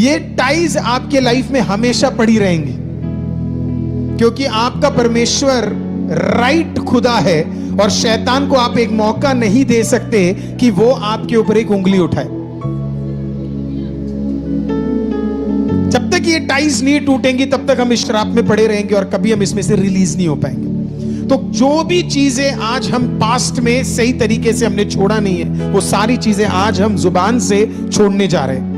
ये टाइज आपके लाइफ में हमेशा पड़ी रहेंगी, क्योंकि आपका परमेश्वर राइट खुदा है और शैतान को आप एक मौका नहीं दे सकते कि वो आपके ऊपर एक उंगली उठाए। जब तक ये टाइज नहीं टूटेंगी तब तक हम इस श्राप में पड़े रहेंगे और कभी हम इसमें से रिलीज नहीं हो पाएंगे। तो जो भी चीजें आज हम पास्ट में सही तरीके से हमने छोड़ा नहीं है, वो सारी चीजें आज हम जुबान से छोड़ने जा रहे हैं।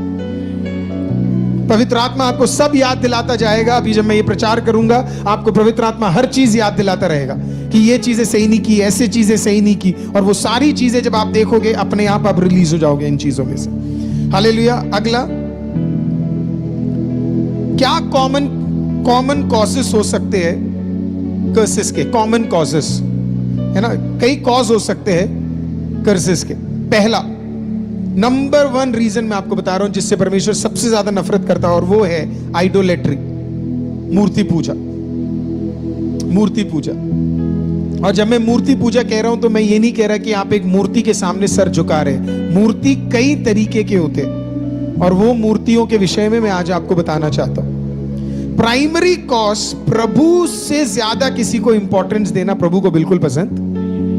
पवित्र आत्मा आपको सब याद दिलाता जाएगा। अभी जब मैं ये प्रचार करूंगा, आपको पवित्र आत्मा हर चीज याद दिलाता रहेगा कि ये चीजें सही नहीं की, ऐसे चीजें सही नहीं की, और वो सारी चीजें जब आप देखोगे अपने आप रिलीज हो जाओगे इन चीजों में से। हालेलुया। अगला, क्या कॉमन कॉजेस हो सकते हैं कर्सेस के? कॉमन कॉजेस है ना, कई कॉज हो सकते हैं कर्सेस के। पहला, नंबर 1 रीजन मैं आपको बता रहा हूं जिससे परमेश्वर सबसे ज्यादा नफरत करता है, और वो है आइडोलेट्री, मूर्ति पूजा। मूर्ति पूजा। और जब मैं मूर्ति पूजा कह रहा हूं तो मैं ये नहीं कह रहा कि आप एक मूर्ति के सामने सर झुका रहे। मूर्ति कई तरीके के होते हैं और वो मूर्तियों के विषय में मैं आज आपको बताना चाहता हूं। प्राइमरी कॉज, प्रभु से ज्यादा किसी को इंपॉर्टेंस देना प्रभु को बिल्कुल पसंद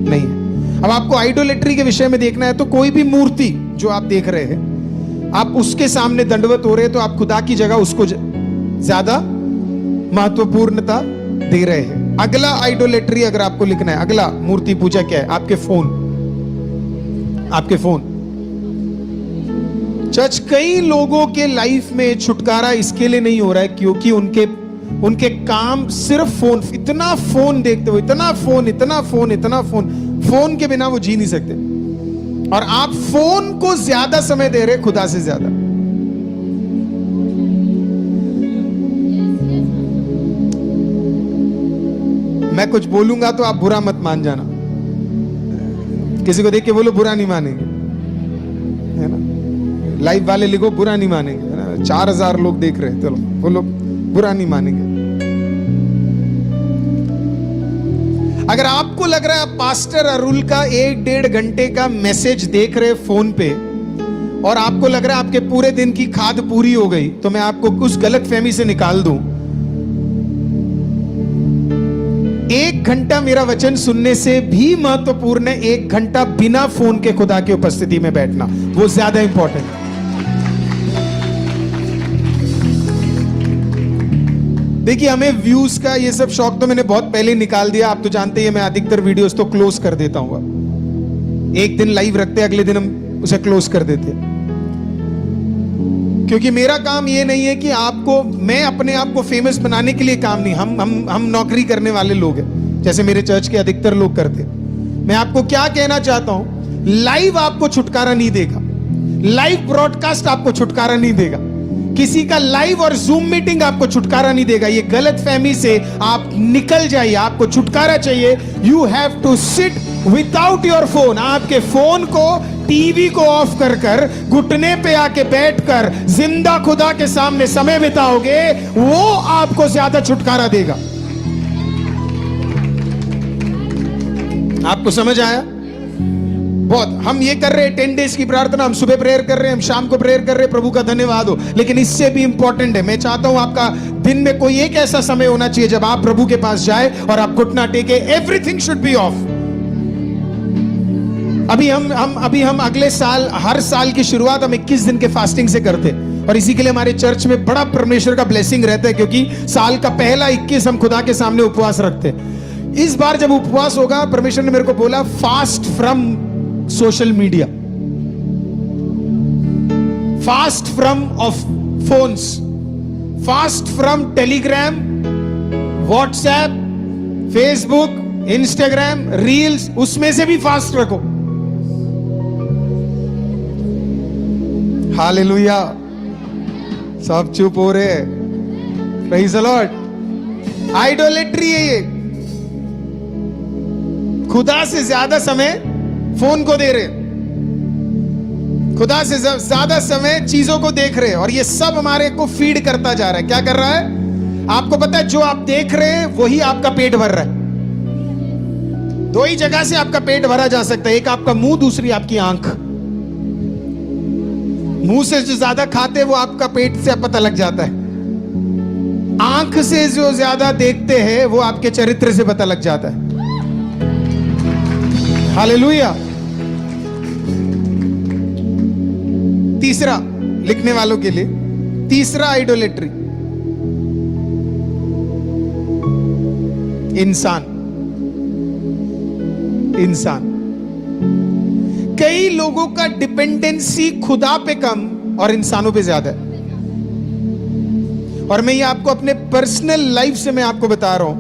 नहीं है। अब आपको आइडोलेट्री के विषय में देखना है तो कोई भी मूर्ति जो आप देख रहे हैं, आप उसके सामने दंडवत हो रहे हैं तो आप खुदा की जगह उसको ज्यादा महत्वपूर्णता दे रहे हैं। अगला आइडोलेट्री अगर आपको लिखना है, अगला मूर्ति पूजा क्या है? आपके फोन। आपके फोन। चर्च, कई लोगों के लाइफ में छुटकारा इसके लिए नहीं हो रहा है क्योंकि उनके काम सिर्फ फोन, इतना फोन देखते हो, इतना फोन के बिना वो जी नहीं सकते। और आप फोन को ज्यादा समय दे रहे खुदा से ज्यादा। मैं कुछ बोलूंगा तो आप बुरा मत मान जाना। किसी को देख के बोलो बुरा नहीं मानेंगे, है ना। लाइव वाले लिखो बुरा नहीं मानेंगे, है ना। 4000 लोग देख रहे हैं, चलो बोलो बुरा नहीं मानेंगे। अगर आपको लग रहा है आप पास्टर अरुल का 1-1.5 घंटे का मैसेज देख रहे फोन पे और आपको लग रहा है आपके पूरे दिन की खाद पूरी हो गई, तो मैं आपको उस गलतफहमी से निकाल दूं। 1 घंटा मेरा वचन सुनने से भी महत्वपूर्ण है 1 घंटा बिना फोन के खुदा की उपस्थिति में बैठना, वो ज्यादा इंपॉर्टेंट है। देखिए, हमें व्यूज का ये सब शौक तो मैंने बहुत पहले निकाल दिया। आप तो जानते हैं मैं अधिकतर वीडियोस तो क्लोज कर देता हूँ। एक दिन लाइव रखते हैं, अगले दिन हम उसे क्लोज कर देते हैं, क्योंकि मेरा काम ये नहीं है कि आपको, मैं अपने आप को फेमस बनाने के लिए काम नहीं, हम नौकरी करने वाले लोग हैं, जैसे मेरे चर्च के अधिकतर लोग करते। मैं आपको क्या कहना चाहता हूं, लाइव आपको छुटकारा नहीं देगा, लाइव ब्रॉडकास्ट आपको छुटकारा नहीं देगा, किसी का लाइव और जूम मीटिंग आपको छुटकारा नहीं देगा। ये गलत फहमी से आप निकल जाइए। आपको छुटकारा चाहिए, you have to sit without your phone. आपके फोन को, टीवी को ऑफ कर कर घुटने पे आके बैठकर जिंदा खुदा के सामने समय बिताओगे, वो आपको ज्यादा छुटकारा देगा। आपको समझ आया? बहुत हम ये कर रहे हैं 10 डेज की प्रार्थना, हम सुबह प्रेयर कर रहे हैं, हम शाम को प्रेयर कर रहे हैं, प्रभु का धन्यवाद हो। लेकिन इससे भी इंपॉर्टेंट है, मैं चाहता हूं आपका दिन में कोई एक ऐसा समय होना चाहिए जब आप प्रभु के पास जाए और आप घुटना टेके। Everything should be of. अभी हम अगले साल, हर साल की शुरुआत हम 21 दिन के फास्टिंग से करते, और इसी के लिए हमारे चर्च में बड़ा परमेश्वर का ब्लेसिंग रहता है, क्योंकि साल का पहला 21 हम खुदा के सामने उपवास रखते। इस बार जब उपवास होगा, परमेश्वर ने मेरे को बोला fast from social media, fast from of phones, fast from Telegram, WhatsApp, Facebook, Instagram, reels, उसमें से भी फास्ट रखो। हालेलुया। सब चुप हो रहे हैं। Praise the Lord. आइडोलेट्री है ये, खुदा से ज्यादा समय फोन को दे रहे, खुदा से ज्यादा समय चीजों को देख रहे हैं, और ये सब हमारे को फीड करता जा रहा है। क्या कर रहा है? आपको पता है, जो आप देख रहे हैं वही आपका पेट भर रहा है। 2 ही जगह से आपका पेट भरा जा सकता है, एक आपका मुंह, दूसरी आपकी आंख। मुंह से जो ज्यादा खाते वो आपका पेट से पता लग जाता है। आंख से जो ज्यादा देखते हैं वो आपके चरित्र से पता लग जाता है। हालेलुया। तीसरा, लिखने वालों के लिए, तीसरा आइडोलेट्री, इंसान। इंसान। कई लोगों का डिपेंडेंसी खुदा पे कम और इंसानों पे ज्यादा है। और मैं ये आपको अपने पर्सनल लाइफ से मैं आपको बता रहा हूं।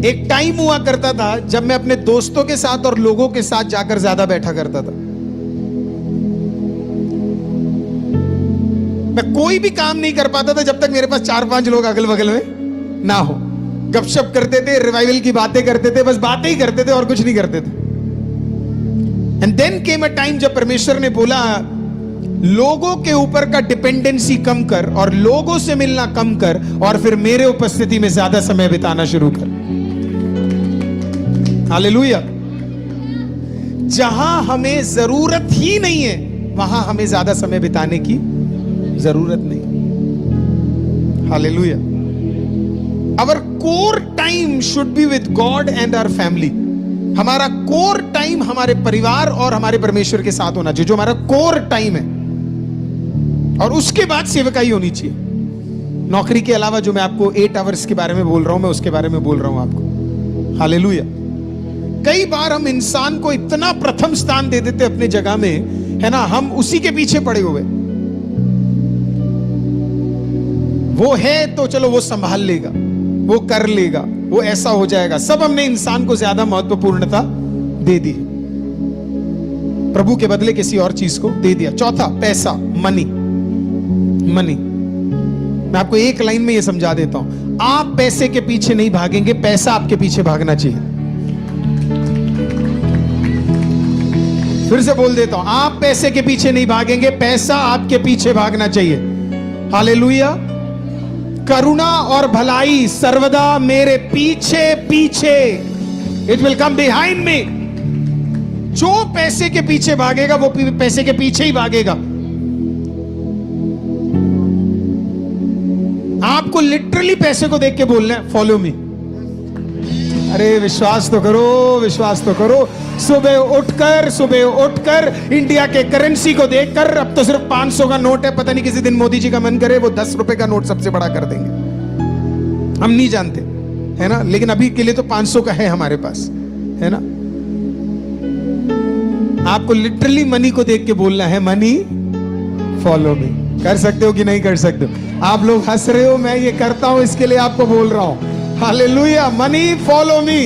एक टाइम हुआ करता था जब मैं अपने दोस्तों के साथ और लोगों के साथ जाकर ज्यादा बैठा करता था। मैं कोई भी काम नहीं कर पाता था जब तक मेरे पास 4-5 लोग अगल बगल में ना हो। गपशप करते थे, रिवाइवल की बातें करते थे, बस बातें ही करते थे और कुछ नहीं करते थे। And then came a time जब परमेश्वर ने बोला लोगों के ऊपर का डिपेंडेंसी कम कर और लोगों से मिलना कम कर और फिर मेरे उपस्थिति में ज्यादा समय बिताना शुरू कर। हालेलुया। जहां हमें जरूरत ही नहीं है वहां हमें ज्यादा समय बिताने की जरूरत नहीं। Hallelujah. Our core time should be with God and our family. हमारा कोर टाइम हमारे परिवार और हमारे परमेश्वर के साथ होना चाहिए, जो हमारा कोर टाइम है। और उसके बाद सेवकाई होनी चाहिए। नौकरी के अलावा जो मैं आपको 8 आवर्स के बारे में बोल रहा हूं, मैं उसके बारे में बोल रहा हूं आपको। हालेलुया। कई बार हम इंसान को इतना प्रथम स्थान दे देते अपने जगह में, है ना, हम उसी के पीछे पड़े हुए। वो है तो चलो वो संभाल लेगा, वो कर लेगा, वो ऐसा हो जाएगा। सब हमने इंसान को ज्यादा महत्वपूर्णता दे दी, प्रभु के बदले किसी और चीज को दे दिया। चौथा, पैसा, मनी। मनी, मैं आपको एक लाइन में ये समझा देता हूं। आप पैसे के पीछे नहीं भागेंगे, पैसा आपके पीछे भागना चाहिए। फिर से बोल देता हूं, आप पैसे के पीछे नहीं भागेंगे, पैसा आपके पीछे भागना चाहिए। हालेलुया। करुणा और भलाई सर्वदा मेरे पीछे पीछे, it will come behind me. जो पैसे के पीछे भागेगा वो पैसे के पीछे ही भागेगा। आपको लिटरली पैसे को देख के बोलना है, फॉलो मी। अरे विश्वास तो करो, विश्वास तो करो। सुबह उठकर इंडिया के करेंसी को देखकर, अब तो सिर्फ 500 का नोट है, पता नहीं किसी दिन मोदी जी का मन करे वो 10 रुपए का नोट सबसे बड़ा कर देंगे, हम नहीं जानते, है ना। लेकिन अभी के लिए तो 500 का है हमारे पास, है ना। आपको लिटरली मनी को देख के बोलना है, मनी फॉलो मी। कर सकते हो कि नहीं कर सकते हो? आप लोग हंस रहे हो, मैं ये करता हूं, इसके लिए आपको बोल रहा हूं। Hallelujah. Money follow me.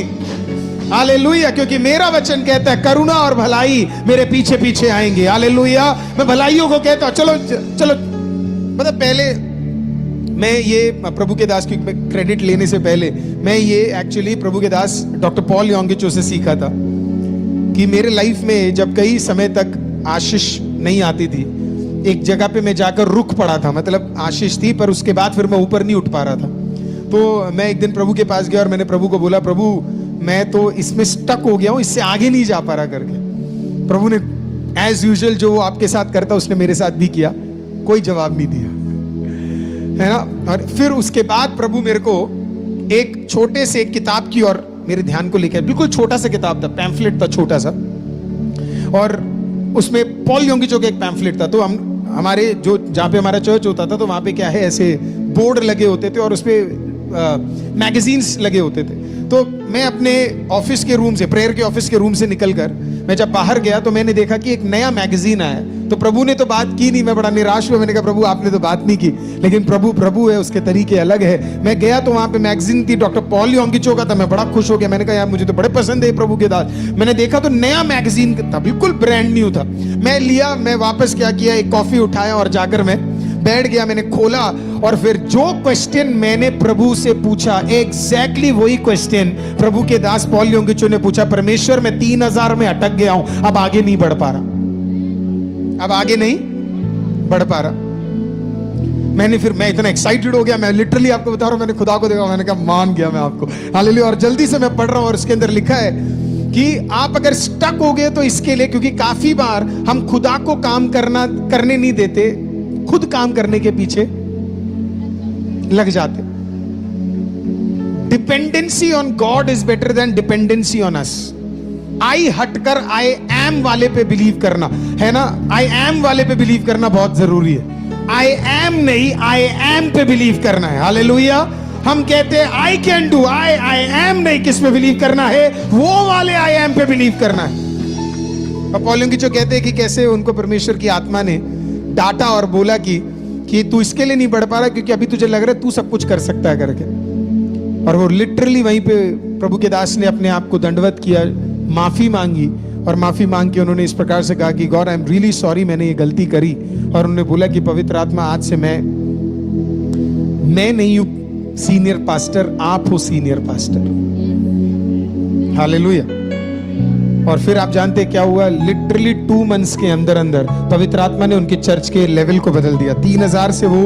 Hallelujah. क्योंकि मेरा वचन कहता है करुणा और भलाई मेरे पीछे पीछे आएंगे। हालेलुया। मैं भलाइयों को कहता हूं, चलो चलो। मतलब पहले मैं ये प्रभु के दास की क्रेडिट लेने से पहले मैं ये एक्चुअली प्रभु के दास डॉक्टर पॉल योंगिचो से सीखा था कि मेरे लाइफ में जब कई समय तक आशीष नहीं आती थी, एक जगह पे मैं जाकर रुक पड़ा था। मतलब आशीष थी पर उसके बाद फिर मैं ऊपर नहीं उठ पा रहा था। तो मैं एक दिन प्रभु के पास गया और मैंने प्रभु को बोला, प्रभु मैं तो इसमें स्टक हो गया हूं, इससे आगे नहीं जा पा रहा करके। प्रभु ने एज यूजुअल जो वो आपके साथ करता उसने मेरे साथ भी किया, कोई जवाब नहीं दिया, है ना। और फिर उसके बाद प्रभु मेरे को एक छोटे से किताब की और मेरे ध्यान को लेकर, बिल्कुल छोटा सा किताब था, पैम्फलेट था छोटा सा, और उसमें पॉल योंगिचो का एक पैम्फलेट था। तो हम हमारे जो जहाँ पे हमारा चर्च होता था तो वहाँ पे क्या है, ऐसे बोर्ड लगे होते थे और उसपे मैगजीन्स लगे होते थे। तो मैं अपने ऑफिस के रूम से, प्रेयर के ऑफिस के रूम से निकलकर मैं जब बाहर गया तो मैंने देखा कि एक नया मैगजीन आया। तो प्रभु ने तो बात की नहीं, मैं बड़ा निराश हुआ। मैंने कहा प्रभु आपने तो बात नहीं की, लेकिन प्रभु प्रभु है, उसके तरीके अलग है। मैं गया तो वहां पे मैगजीन थी डॉक्टर पॉल योंगिचो का था। मैं बड़ा खुश हो गया, मैंने कहा यार मुझे तो बड़े पसंद है प्रभु के दास। मैंने देखा तो नया मैगजीन था, बिल्कुल ब्रांड न्यू था। मैं लिया, मैं वापस क्या किया, एक कॉफी उठाया और जाकर मैं बैठ गया। मैंने खोला और फिर जो क्वेश्चन मैंने प्रभु से पूछा, एग्जैक्टली वही क्वेश्चन प्रभु के दास पॉल योंगिचो ने पूछा। परमेश्वर मैं 3000 में अटक गया हूं, अब आगे नहीं बढ़ पा रहा, अब आगे नहीं बढ़ पा रहा। मैं इतना एक्साइटेड हो गया, मैं लिटरली आपको बता रहा हूं, मैंने खुदा को देखा, मैंने कहा मान गया मैं आपको। हालेलुया। और जल्दी से मैं पढ़ रहा हूं और उसके अंदर लिखा है कि आप अगर स्टक हो गए तो इसके लिए, क्योंकि काफी बार हम खुदा को काम करने नहीं देते, खुद काम करने के पीछे लग जाते। Dependency on God is better than dependency on us. I हटकर आई एम वाले पे बिलीव करना है ना, आई एम वाले पे बिलीव करना बहुत जरूरी है। आई एम नहीं, आई एम पे बिलीव करना है। हालेलुया। हम कहते हैं I can do, I am नहीं, किस पे बिलीव करना है? वो वाले आई एम पे बिलीव करना है। पौलुस की जो कहते हैं कि कैसे उनको परमेश्वर की आत्मा ने डांटा और बोला कि तू इसके लिए नहीं बढ़ पा रहा क्योंकि अभी तुझे लग रहा है तू सब कुछ कर सकता है करके। और वो लिटरली वहीं पे प्रभु के दास ने अपने आप को दंडवत किया, माफी मांगी, और माफी मांग के उन्होंने इस प्रकार से कहा कि God I am really sorry, मैंने ये गलती करी। और उन्होंने बोला कि पवित्र आत्मा आज से मैं नहीं हूं सीनियर पास्टर, आप हो सीनियर पास्टर। हालेलुया। और फिर आप जानते हैं क्या हुआ? लिटरली 2 मंथ्स के अंदर अंदर पवित्र आत्मा ने उनके चर्च के लेवल को बदल दिया। 3000 से वो